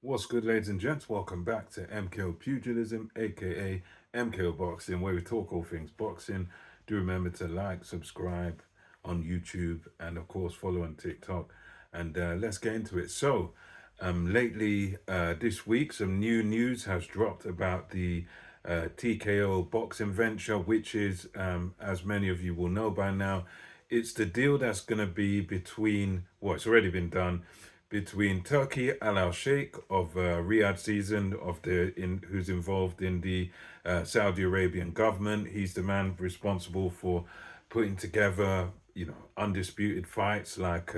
What's good, ladies and gents? Welcome back to MKO Pugilism, aka MKO Boxing, where we talk all things boxing. Do remember to like, subscribe on YouTube, and of course, follow on TikTok. And let's get into it. Lately, this week, some new news has dropped about the TKO boxing venture, which is, as many of you will know by now, it's the deal that's going to be between, well, it's already been done between Turkey Al Sheikh of Riyadh season of who's involved in the Saudi Arabian government. He's the man responsible for putting together, undisputed fights like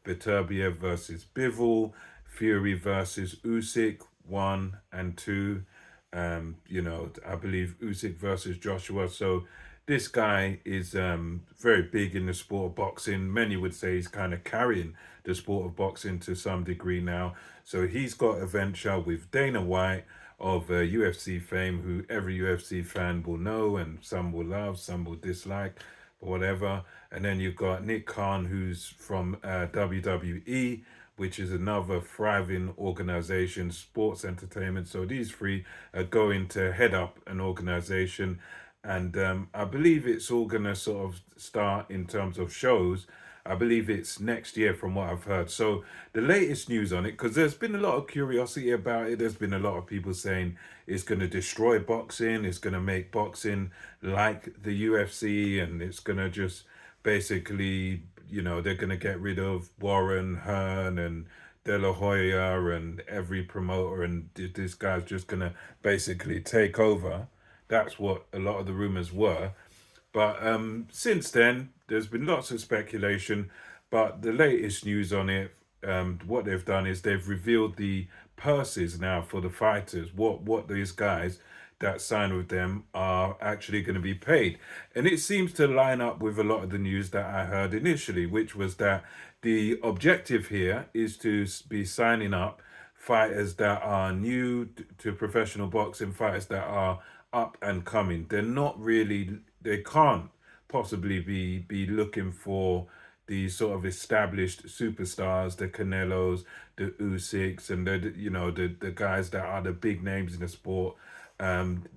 Beterbiev versus Bivol, Fury versus Usyk 1 and 2. I believe Usyk versus Joshua. So this guy is very big in the sport of boxing. Many would say he's kind of carrying the sport of boxing to some degree now. So he's got a venture with Dana White of UFC fame, who every UFC fan will know and some will love, some will dislike, but whatever. And then you've got Nick Khan, who's from WWE, which is another thriving organization, sports entertainment. So these three are going to head up an organization. And I believe it's all going to sort of start in terms of shows. I believe it's next year from what I've heard. So the latest news on it, because there's been a lot of curiosity about it. There's been a lot of people saying it's going to destroy boxing. It's going to make boxing like the UFC, and it's going to just basically, they're going to get rid of Warren, Hearn, and De La Hoya, and every promoter, and this guy's just going to basically take over. That's what a lot of the rumors were. But since then, there's been lots of speculation. But the latest news on it, what they've done is they've revealed the purses now for the fighters. What these guys that sign with them are actually going to be paid, and it seems to line up with a lot of the news that I heard initially, which was that the objective here is to be signing up fighters that are new to professional boxing, fighters that are up and coming. They're not really, they can't possibly be looking for the sort of established superstars, the Canelos, the Usyks, and the guys that are the big names in the sport.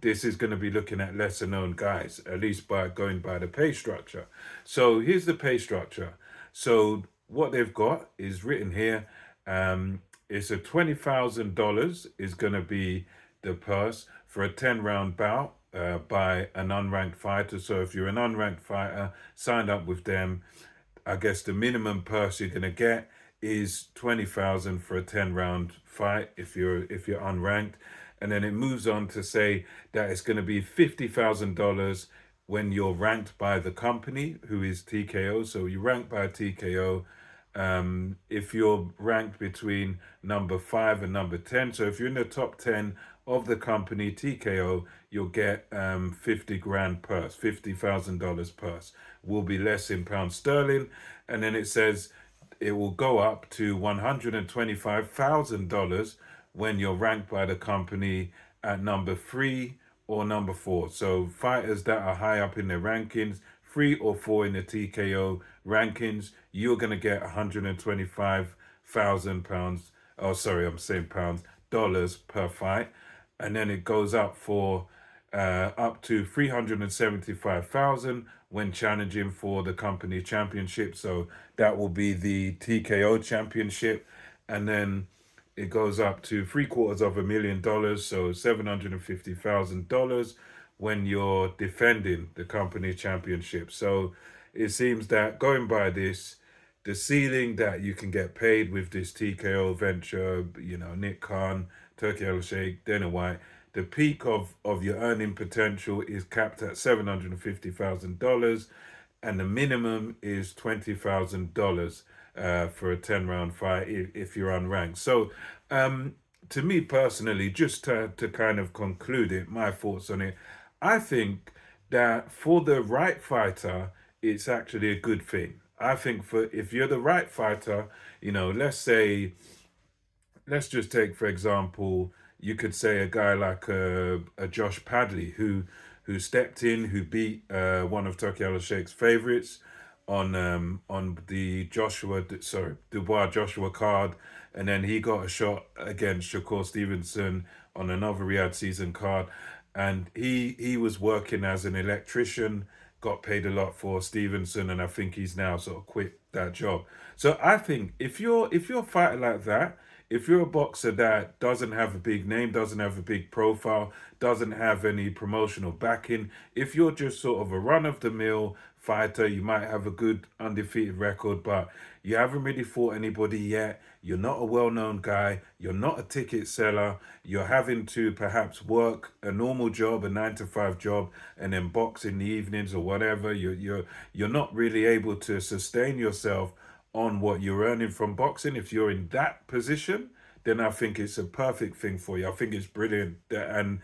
This is going to be looking at lesser known guys, at least by going by the pay structure. So here's the pay structure. So what they've got is written here. It's a $20,000 is going to be the purse for a 10-round bout by an unranked fighter. So if you're an unranked fighter, signed up with them, I guess the minimum purse you're gonna get is 20,000 for a 10-round fight if you're unranked, and then it moves on to say that it's gonna be $50,000 when you're ranked by the company, who is TKO. So you rank by TKO. If you're ranked between number 5 and number 10, so if you're in the top 10 of the company TKO, you'll get 50 grand purse, $50,000 purse. Will be less in pound sterling. And then it says it will go up to $125,000 when you're ranked by the company at number 3 or number 4. So fighters that are high up in the rankings, 3 or 4 in the TKO rankings, you're gonna get £125,000. Oh, sorry, I'm saying pounds, dollars per fight, and then it goes up to 375,000 when challenging for the company championship. So that will be the TKO championship, and then it goes up to $750,000, so $750,000 when you're defending the company championship. So it seems that going by this, the ceiling that you can get paid with this TKO venture, Nick Khan, Turkey Al Sheikh, Dana White, the peak of your earning potential is capped at $750,000, and the minimum is $20,000 for a 10-round fight if you're unranked. So, to me personally, just to kind of conclude it, my thoughts on it, I think that for the right fighter, it's actually a good thing. I think for if you're the right fighter, let's just take for example, you could say a guy like a Josh Padley who stepped in, who beat one of Turkey Al Sheikh's favorites on the Dubois Joshua card, and then he got a shot against Shakur Stevenson on another Riyadh season card, and he was working as an electrician, got paid a lot for Stevenson, and I think he's now sort of quit that job. So I think if you're a fighter like that, if you're a boxer that doesn't have a big name, doesn't have a big profile, doesn't have any promotional backing, if you're just sort of a run of the mill fighter, you might have a good undefeated record, but you haven't really fought anybody yet. You're not a well known guy. You're not a ticket seller. You're having to perhaps work a normal job, a 9 to 5 job, and then box in the evenings or whatever. You're not really able to sustain yourself on what you're earning from boxing. If you're in that position, then I think it's a perfect thing for you. I think it's brilliant, and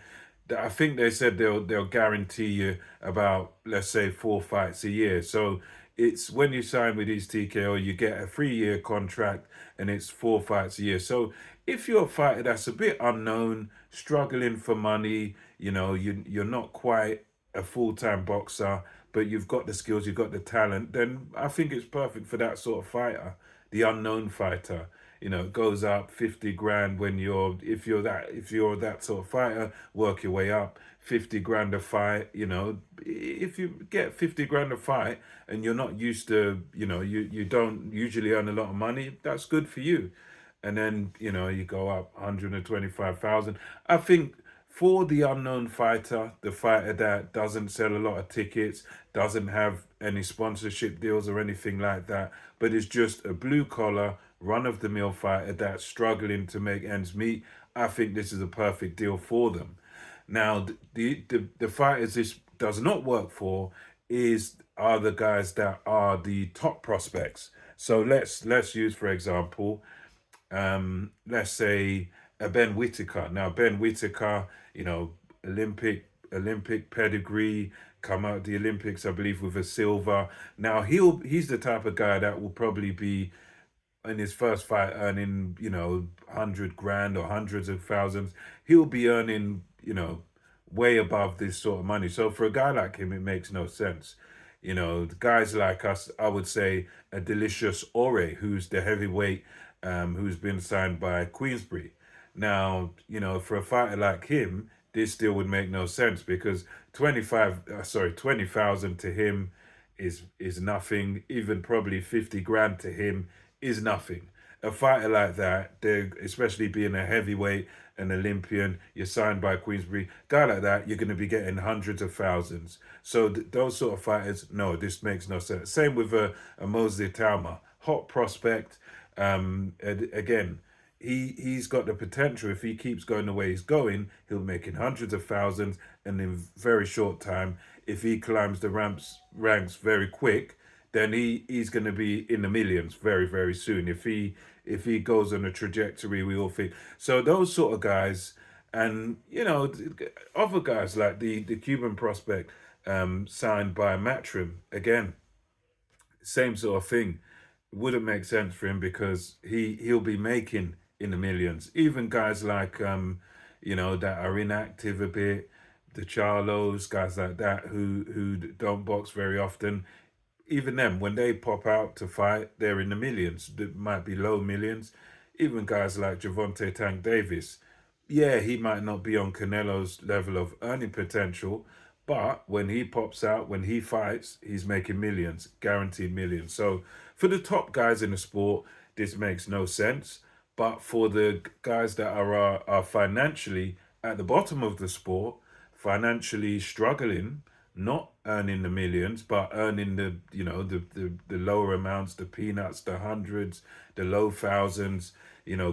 I think they said they'll guarantee you about, let's say, 4 fights a year. So it's when you sign with these TKO, you get a 3 year contract, and it's 4 fights a year. So if you're a fighter that's a bit unknown, struggling for money, you're not quite a full-time boxer, but you've got the skills, you've got the talent, then I think it's perfect for that sort of fighter, the unknown fighter. It goes up 50 grand when if you're that sort of fighter, work your way up. 50 grand a fight, if you get 50 grand a fight and you're not used to, you don't usually earn a lot of money, that's good for you. And then, you go up 125,000. I think for the unknown fighter, the fighter that doesn't sell a lot of tickets, doesn't have any sponsorship deals or anything like that, but is just a blue collar, run of the mill fighter that's struggling to make ends meet, I think this is a perfect deal for them. Now, the fighters this does not work for are the guys that are the top prospects. So let's use, for example, let's say a Ben Whitaker. Now Ben Whitaker, Olympic pedigree, come out the Olympics, I believe, with a silver. Now he's the type of guy that will probably be in his first fight earning, 100 grand or hundreds of thousands. He'll be earning, way above this sort of money. So for a guy like him, it makes no sense. The guys like us, I would say a Delicious Ore, who's the heavyweight, who's been signed by Queensbury. Now, for a fighter like him, this still would make no sense because 20,000 to him is nothing. Even probably 50 grand to him is nothing. A fighter like that, especially being a heavyweight, an Olympian, you're signed by Queensbury, guy like that, you're going to be getting hundreds of thousands. So those sort of fighters, no, this makes no sense. Same with a Moses Talma, hot prospect. Again, he's got the potential. If he keeps going the way he's going, he'll be making hundreds of thousands, and in very short time, if he climbs the ranks very quick, then he's going to be in the millions very, very soon. If he goes on a trajectory, we all think. So those sort of guys, and other guys like the Cuban prospect, signed by Matchroom, again, same sort of thing. Wouldn't make sense for him because he'll be making in the millions. Even guys like that are inactive a bit, the Charlos, guys like that who don't box very often, even them, when they pop out to fight, they're in the millions. It might be low millions. Even guys like Javante Tank Davis, yeah, he might not be on Canelo's level of earning potential, but when he pops out, when he fights, he's making millions, guaranteed millions. So for the top guys in the sport, this makes no sense. But for the guys that are financially at the bottom of the sport, financially struggling, not earning the millions, but earning the lower amounts, the peanuts, the hundreds, the low thousands,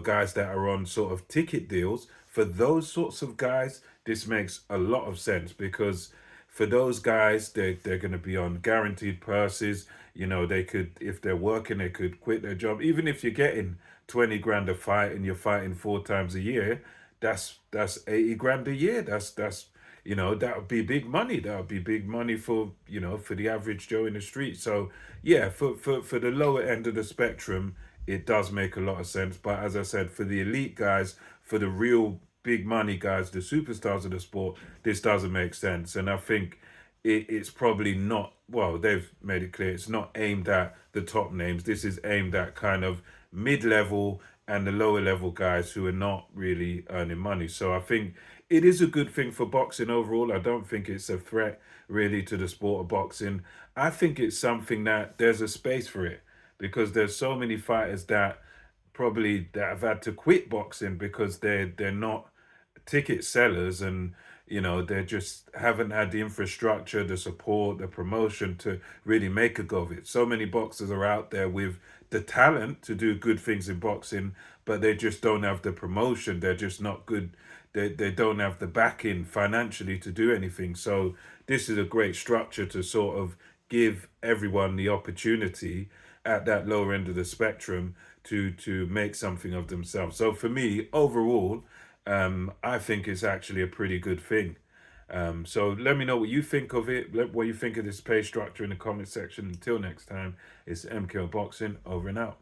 guys that are on sort of ticket deals. For those sorts of guys, this makes a lot of sense because for those guys, they're going to be on guaranteed purses. They could, if they're working, they could quit their job. Even if you're getting 20 grand a fight and you're fighting 4 times a year, that's 80 grand a year. That would be big money. That would be big money for the average Joe in the street. So yeah, for the lower end of the spectrum, it does make a lot of sense. But as I said, for the elite guys, for the real big money guys, the superstars of the sport, this doesn't make sense. And I think it's probably not well, they've made it clear it's not aimed at the top names. This is aimed at kind of mid-level and the lower level guys who are not really earning money. So I think it is a good thing for boxing overall. I don't think it's a threat really to the sport of boxing. I think it's something that there's a space for it, because there's so many fighters that probably that have had to quit boxing because they're not ticket sellers, and they just haven't had the infrastructure, the support, the promotion to really make a go of it. So many boxers are out there with the talent to do good things in boxing, but they just don't have the promotion. They're just not good. They don't have the backing financially to do anything. So this is a great structure to sort of give everyone the opportunity at that lower end of the spectrum to make something of themselves. So for me, overall, I think it's actually a pretty good thing. So let me know what you think of it, what you think of this pay structure in the comment section. Until next time, it's MKO Boxing, over and out.